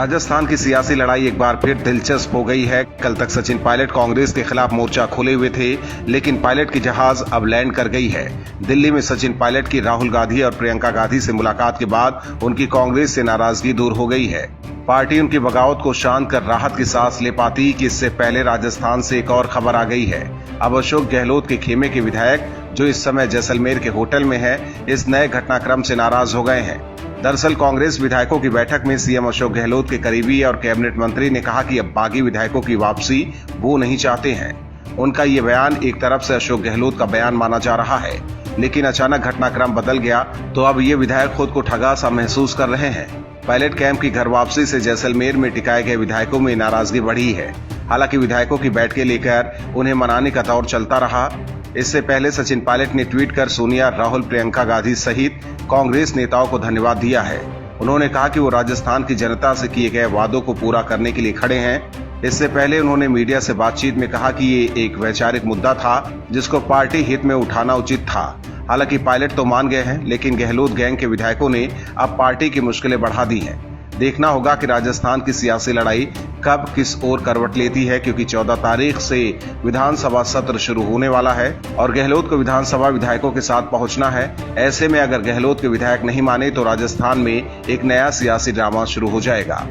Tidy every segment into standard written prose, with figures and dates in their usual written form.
राजस्थान की सियासी लड़ाई एक बार फिर दिलचस्प हो गई है। कल तक सचिन पायलट कांग्रेस के खिलाफ मोर्चा खोले हुए थे, लेकिन पायलट की जहाज अब लैंड कर गई है। दिल्ली में सचिन पायलट की राहुल गांधी और प्रियंका गांधी से मुलाकात के बाद उनकी कांग्रेस से नाराजगी दूर हो गई है। पार्टी उनकी बगावत को शांत कर राहत की सांस ले पाती कि इससे पहले राजस्थान से एक और खबर आ गई है। अब अशोक गहलोत के खेमे के विधायक, जो इस समय जैसलमेर के होटल में है, इस नए घटनाक्रम से नाराज हो गए हैं। दरअसल कांग्रेस विधायकों की बैठक में सीएम अशोक गहलोत के करीबी और कैबिनेट मंत्री ने कहा कि अब बागी विधायकों की वापसी वो नहीं चाहते हैं। उनका ये बयान एक तरफ से अशोक गहलोत का बयान माना जा रहा है, लेकिन अचानक घटनाक्रम बदल गया तो अब ये विधायक खुद को ठगा सा महसूस कर रहे हैं। पायलट कैंप की घर वापसी से जैसलमेर में टिकाए गए विधायकों में नाराजगी बढ़ी है। हालांकि विधायकों की बैठकें लेकर उन्हें मनाने का दौर चलता रहा। इससे पहले सचिन पायलट ने ट्वीट कर सोनिया, राहुल, प्रियंका गांधी सहित कांग्रेस नेताओं को धन्यवाद दिया है। उन्होंने कहा कि वो राजस्थान की जनता से किए गए वादों को पूरा करने के लिए खड़े हैं। इससे पहले उन्होंने मीडिया से बातचीत में कहा कि ये एक वैचारिक मुद्दा था जिसको पार्टी हित में उठाना उचित था। हालांकि पायलट तो मान गए हैं, लेकिन गहलोत गैंग के विधायकों ने अब पार्टी की मुश्किलें बढ़ा दी हैं। देखना होगा कि राजस्थान की सियासी लड़ाई कब किस ओर करवट लेती है, क्योंकि 14 तारीख से विधानसभा सत्र शुरू होने वाला है और गहलोत को विधानसभा विधायकों के साथ पहुंचना है। ऐसे में अगर गहलोत के विधायक नहीं माने तो राजस्थान में एक नया सियासी ड्रामा शुरू हो जाएगा।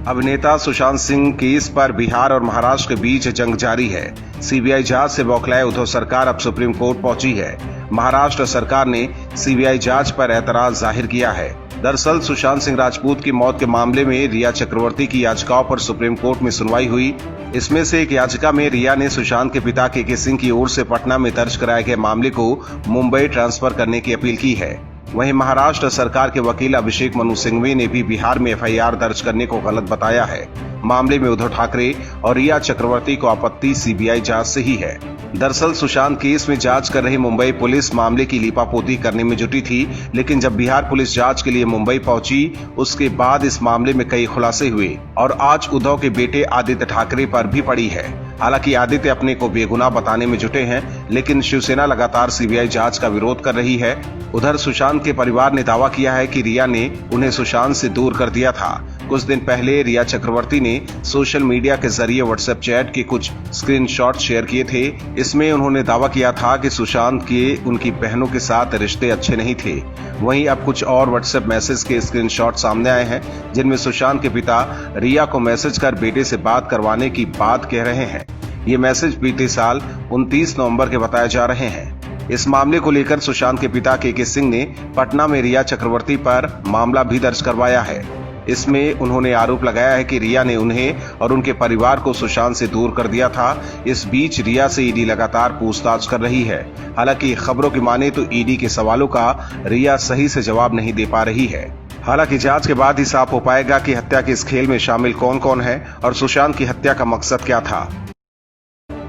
अभिनेता सुशांत सिंह केस पर बिहार और महाराष्ट्र के बीच जंग जारी है। सीबीआई जांच से बौखलाए उद्धव सरकार अब सुप्रीम कोर्ट पहुंची है। महाराष्ट्र सरकार ने सीबीआई जांच पर एतराज जाहिर किया है। दरअसल सुशांत सिंह राजपूत की मौत के मामले में रिया चक्रवर्ती की याचिकाओं पर सुप्रीम कोर्ट में सुनवाई हुई। इसमें से एक याचिका में रिया ने सुशांत के पिता के सिंह की ओर से पटना में दर्ज कराए गए मामले को मुंबई ट्रांसफर करने की अपील की है। वहीं महाराष्ट्र सरकार के वकील अभिषेक मनु सिंघवी ने भी बिहार में एफआईआर दर्ज करने को गलत बताया है। मामले में उद्धव ठाकरे और रिया चक्रवर्ती को आपत्ति सीबीआई जांच से ही है। दरअसल सुशांत केस में जांच कर रही मुंबई पुलिस मामले की लीपापोती करने में जुटी थी, लेकिन जब बिहार पुलिस जांच के लिए मुंबई पहुंची उसके बाद इस मामले में कई खुलासे हुए और आज उद्धव के बेटे आदित्य ठाकरे पर भी पड़ी है। हालांकि आदित्य अपने को बेगुनाह बताने में जुटे हैं, लेकिन शिवसेना लगातार सीबीआई जांच का विरोध कर रही है। उधर सुशांत के परिवार ने दावा किया है कि रिया ने उन्हें सुशांत से दूर कर दिया था। कुछ दिन पहले रिया चक्रवर्ती ने सोशल मीडिया के जरिए व्हाट्सएप चैट के कुछ स्क्रीनशॉट शेयर किए थे। इसमें उन्होंने दावा किया था कि सुशांत के उनकी बहनों के साथ रिश्ते अच्छे नहीं थे। वहीं अब कुछ और व्हाट्सएप मैसेज के स्क्रीनशॉट सामने आए हैं, जिनमें सुशांत के पिता रिया को मैसेज कर बेटे से बात करवाने की बात कह रहे हैं। ये मैसेज बीते साल 29 नवंबर के बताए जा रहे हैं। इस मामले को लेकर सुशांत के पिता के सिंह ने पटना में रिया चक्रवर्ती पर मामला भी दर्ज करवाया है। इसमें उन्होंने आरोप लगाया है कि रिया ने उन्हें और उनके परिवार को सुशांत से दूर कर दिया था। इस बीच रिया से ईडी लगातार पूछताछ कर रही है। हालांकि खबरों की माने तो ईडी के सवालों का रिया सही से जवाब नहीं दे पा रही है। हालांकि जांच के बाद ही साफ हो पाएगा कि हत्या के इस खेल में शामिल कौन कौन है और सुशांत की हत्या का मकसद क्या था।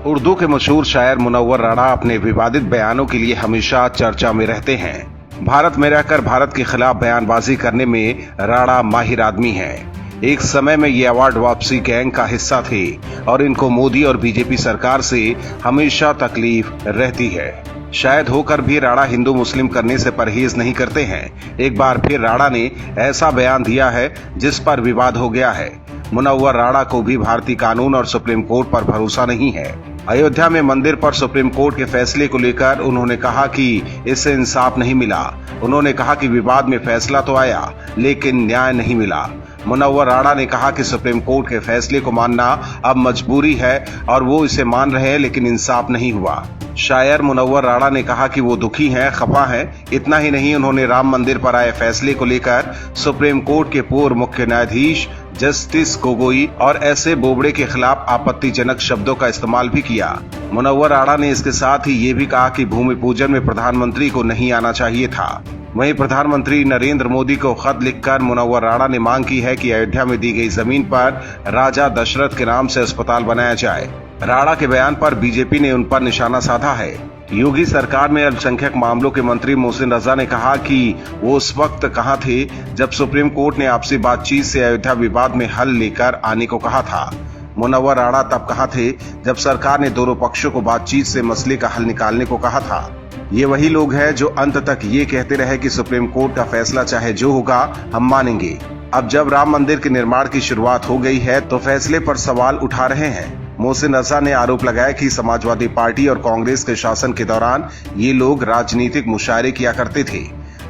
उर्दू के मशहूर शायर मुनव्वर राणा अपने विवादित बयानों के लिए हमेशा चर्चा में रहते हैं। भारत में रहकर भारत के खिलाफ बयानबाजी करने में राणा माहिर आदमी हैं। एक समय में ये अवार्ड वापसी गैंग का हिस्सा थे और इनको मोदी और बीजेपी सरकार से हमेशा तकलीफ रहती है। शायद होकर भी राणा हिंदू मुस्लिम करने से परहेज नहीं करते हैं। एक बार फिर राणा ने ऐसा बयान दिया है जिस पर विवाद हो गया है। मुनव्वर राणा को भी भारतीय कानून और सुप्रीम कोर्ट पर भरोसा नहीं है। अयोध्या में मंदिर पर सुप्रीम कोर्ट के फैसले को लेकर उन्होंने कहा कि इससे इंसाफ नहीं मिला। उन्होंने कहा कि विवाद में फैसला तो आया, लेकिन न्याय नहीं मिला। मुनव्वर राणा ने कहा कि सुप्रीम कोर्ट के फैसले को मानना अब मजबूरी है और वो इसे मान रहे हैं, लेकिन इंसाफ नहीं हुआ। शायर मुनव्वर राणा ने कहा कि वो दुखी हैं, खफा हैं। इतना ही नहीं, उन्होंने राम मंदिर पर आए फैसले को लेकर सुप्रीम कोर्ट के पूर्व मुख्य न्यायाधीश जस्टिस गोगोई और ऐसे बोबड़े के खिलाफ आपत्तिजनक शब्दों का इस्तेमाल भी किया। मुनव्वर राणा ने इसके साथ ही ये भी कहा कि भूमि पूजन में प्रधानमंत्री को नहीं आना चाहिए था। वहीं प्रधानमंत्री नरेंद्र मोदी को खत लिखकर मुनव्वर राणा ने मांग की है कि अयोध्या में दी गई जमीन पर राजा दशरथ के नाम से अस्पताल बनाया जाए। राणा के बयान पर बीजेपी ने उन पर निशाना साधा है। योगी सरकार में अल्पसंख्यक मामलों के मंत्री मोहसिन रजा ने कहा कि वो उस वक्त कहां थे जब सुप्रीम कोर्ट ने आपसी बातचीत से अयोध्या विवाद में हल लेकर आने को कहा था। मुनव्वर राणा तब कहां थे जब सरकार ने दोनों पक्षों को बातचीत से मसले का हल निकालने को कहा था। ये वही लोग हैं जो अंत तक ये कहते रहे कि सुप्रीम कोर्ट का फैसला चाहे जो होगा हम मानेंगे। अब जब राम मंदिर के निर्माण की शुरुआत हो गई है तो फैसले पर सवाल उठा रहे हैं। मोहसिन रजा ने आरोप लगाया कि समाजवादी पार्टी और कांग्रेस के शासन के दौरान ये लोग राजनीतिक मुशायरे किया करते थे,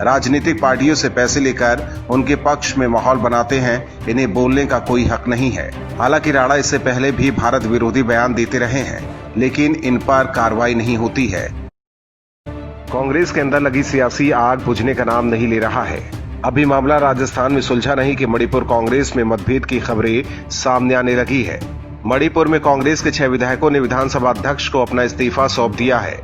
राजनीतिक पार्टियों से पैसे लेकर उनके पक्ष में माहौल बनाते हैं, इन्हें बोलने का कोई हक नहीं है। हालांकि राणा इससे पहले भी भारत विरोधी बयान देते रहे हैं, लेकिन इन पर कार्रवाई नहीं होती है। कांग्रेस के अंदर लगी सियासी आग बुझने का नाम नहीं ले रहा है। अभी मामला राजस्थान में सुलझा नहीं कि मणिपुर कांग्रेस में मतभेद की खबरें सामने आने लगी है। मणिपुर में कांग्रेस के 6 विधायकों ने विधानसभा अध्यक्ष को अपना इस्तीफा सौंप दिया है।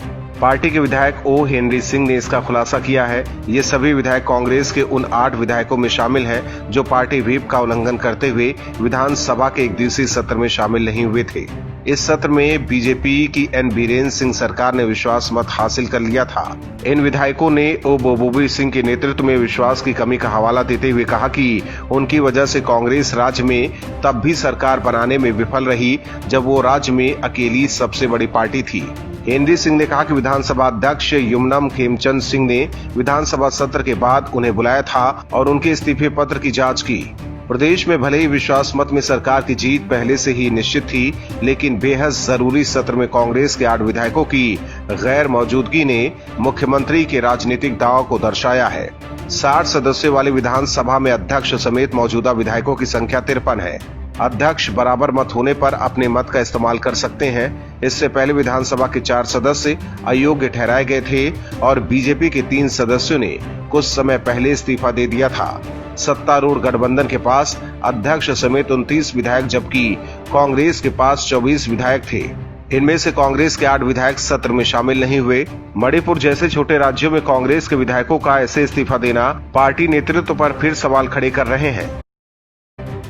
पार्टी के विधायक ओ हेनरी सिंह ने इसका खुलासा किया है। ये सभी विधायक कांग्रेस के उन 8 विधायकों में शामिल हैं जो पार्टी व्हिप का उल्लंघन करते हुए विधानसभा के 1 दिवसीय सत्र में शामिल नहीं हुए थे। इस सत्र में बीजेपी की एन बीरेन सिंह सरकार ने विश्वास मत हासिल कर लिया था। इन विधायकों ने ओ बोबोबी सिंह के नेतृत्व में विश्वास की कमी का हवाला देते हुए कहा कि उनकी वजह से कांग्रेस राज्य में तब भी सरकार बनाने में विफल रही जब वो राज्य में अकेली सबसे बड़ी पार्टी थी। हेनरी सिंह ने कहा कि विधानसभा अध्यक्ष युमनम खेमचंद सिंह ने विधानसभा सत्र के बाद उन्हें बुलाया था और उनके इस्तीफे पत्र की जांच की। प्रदेश में भले ही विश्वास मत में सरकार की जीत पहले से ही निश्चित थी, लेकिन बेहद जरूरी सत्र में कांग्रेस के 8 विधायकों की गैर मौजूदगी ने मुख्यमंत्री के राजनीतिक दांव को दर्शाया है। 60 सदस्यों वाली विधानसभा में अध्यक्ष समेत मौजूदा विधायकों की संख्या 53 है। अध्यक्ष बराबर मत होने पर अपने मत का इस्तेमाल कर सकते हैं। इससे पहले विधानसभा के 4 सदस्य अयोग्य ठहराए गए थे और बीजेपी के 3 सदस्यों ने कुछ समय पहले इस्तीफा दे दिया था। सत्तारूढ़ गठबंधन के पास अध्यक्ष समेत 29 विधायक जबकि कांग्रेस के पास 24 विधायक थे। इनमें से कांग्रेस के 8 विधायक सत्र में शामिल नहीं हुए। मणिपुर जैसे छोटे राज्यों में कांग्रेस के विधायकों का ऐसे इस्तीफा देना पार्टी नेतृत्व पर फिर सवाल खड़े कर रहे हैं।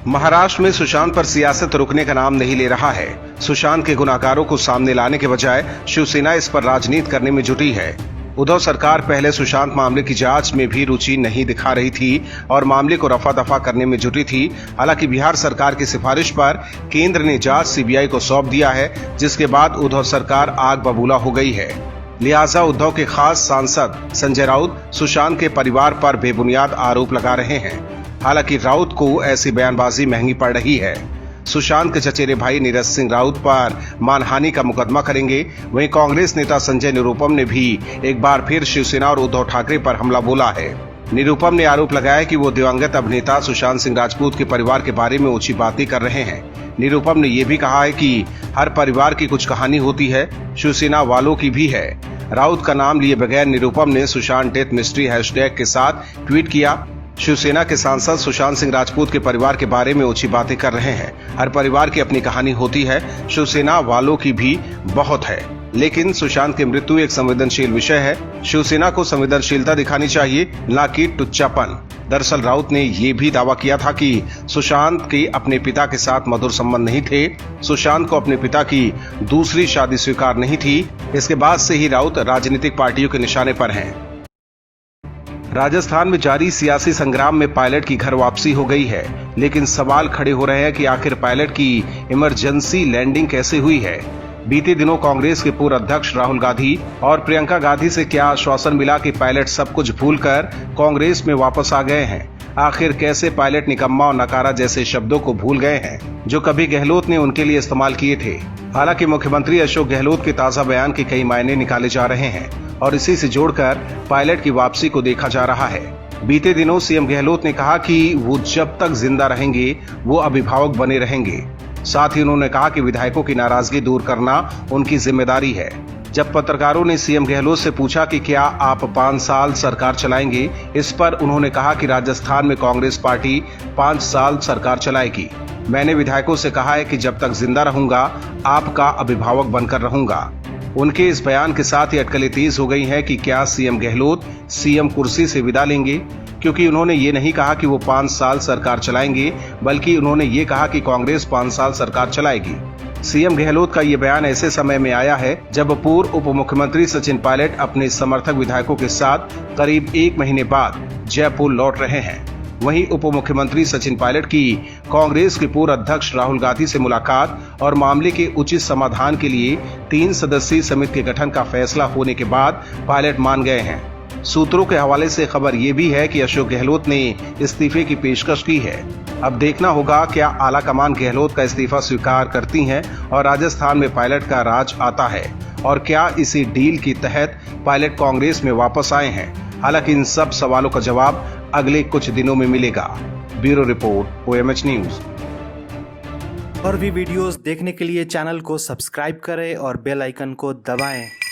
महाराष्ट्र में सुशांत पर सियासत रुकने का नाम नहीं ले रहा है। सुशांत के गुनाहगारों को सामने लाने के बजाय शिवसेना इस पर राजनीति करने में जुटी है। उद्धव सरकार पहले सुशांत मामले की जांच में भी रुचि नहीं दिखा रही थी और मामले को रफा दफा करने में जुटी थी। हालांकि बिहार सरकार की सिफारिश पर केंद्र ने जांच सीबीआई को सौंप दिया है, जिसके बाद उद्धव सरकार आग बबूला हो गई है। लिहाजा उद्धव के खास सांसद संजय राउत सुशांत के परिवार पर बेबुनियाद आरोप लगा रहे हैं। हालांकि राउत को ऐसी बयानबाजी महंगी पड़ रही है। सुशांत के चचेरे भाई नीरज सिंह राउत पर मानहानि का मुकदमा करेंगे। वहीं कांग्रेस नेता संजय निरुपम ने भी एक बार फिर शिवसेना और उद्धव ठाकरे पर हमला बोला है। निरुपम ने आरोप लगाया कि वो दिवंगत अभिनेता सुशांत सिंह राजपूत के परिवार के बारे में ऊंची बातें कर रहे हैं। निरुपम ने ये भी कहा है कि हर परिवार की कुछ कहानी होती है, शिवसेना वालों की भी है। राउत का नाम लिए बगैर निरुपम ने सुशांत डेथ मिस्ट्री हैशटैग के साथ ट्वीट किया। शिवसेना के सांसद सुशांत सिंह राजपूत के परिवार के बारे में ऊंची बातें कर रहे हैं। हर परिवार की अपनी कहानी होती है, शिवसेना वालों की भी बहुत है, लेकिन सुशांत की मृत्यु एक संवेदनशील विषय है। शिवसेना को संवेदनशीलता दिखानी चाहिए, न कि टुच्चापन। दरअसल राउत ने ये भी दावा किया था कि सुशांत के अपने पिता के साथ मधुर संबंध नहीं थे। सुशांत को अपने पिता की दूसरी शादी स्वीकार नहीं थी। इसके बाद से ही राउत राजनीतिक पार्टियों के निशाने पर हैं। राजस्थान में जारी सियासी संग्राम में पायलट की घर वापसी हो गई है, लेकिन सवाल खड़े हो रहे हैं कि आखिर पायलट की इमरजेंसी लैंडिंग कैसे हुई है। बीते दिनों कांग्रेस के पूर्व अध्यक्ष राहुल गांधी और प्रियंका गांधी से क्या आश्वासन मिला कि पायलट सब कुछ भूलकर कांग्रेस में वापस आ गए हैं। आखिर कैसे पायलट निकम्मा और नकारा जैसे शब्दों को भूल गए हैं जो कभी गहलोत ने उनके लिए इस्तेमाल किए थे। हालांकि मुख्यमंत्री अशोक गहलोत के ताजा बयान के कई मायने निकाले जा रहे हैं और इसी से जोड़कर पायलट की वापसी को देखा जा रहा है। बीते दिनों सीएम गहलोत ने कहा कि वो जब तक जिंदा रहेंगे वो अभिभावक बने रहेंगे। साथ ही उन्होंने कहा कि विधायकों की नाराजगी दूर करना उनकी जिम्मेदारी है। जब पत्रकारों ने सीएम गहलोत से पूछा कि क्या आप 5 साल सरकार चलाएंगे, इस पर उन्होंने कहा कि राजस्थान में कांग्रेस पार्टी 5 साल सरकार चलाएगी। मैंने विधायकों से कहा है कि जब तक जिंदा रहूंगा आपका अभिभावक बनकर रहूंगा। उनके इस बयान के साथ ही अटकलें तेज हो गई हैं कि क्या सीएम गहलोत सीएम कुर्सी से विदा लेंगे, क्योंकि उन्होंने ये नहीं कहा कि वो 5 साल सरकार चलाएंगे, बल्कि उन्होंने ये कहा कि कांग्रेस 5 साल सरकार चलाएगी। सीएम गहलोत का ये बयान ऐसे समय में आया है जब पूर्व उप मुख्यमंत्री सचिन पायलट अपने समर्थक विधायकों के साथ करीब 1 महीने बाद जयपुर लौट रहे हैं। वहीं उप मुख्यमंत्री सचिन पायलट की कांग्रेस के पूर्व अध्यक्ष राहुल गांधी से मुलाकात और मामले के उचित समाधान के लिए 3 सदस्यीय समिति के गठन का फैसला होने के बाद पायलट मान गए हैं। सूत्रों के हवाले से खबर ये भी है कि अशोक गहलोत ने इस्तीफे की पेशकश की है। अब देखना होगा क्या आला कमान गहलोत का इस्तीफा स्वीकार करती है और राजस्थान में पायलट का राज आता है, और क्या इसी डील के तहत पायलट कांग्रेस में वापस आए हैं। हालांकि इन सब सवालों का जवाब अगले कुछ दिनों में मिलेगा। Bureau report, OMH news. और भी वीडियोस देखने के लिए चैनल को सब्सक्राइब करें और बेल आइकन को दबाएं।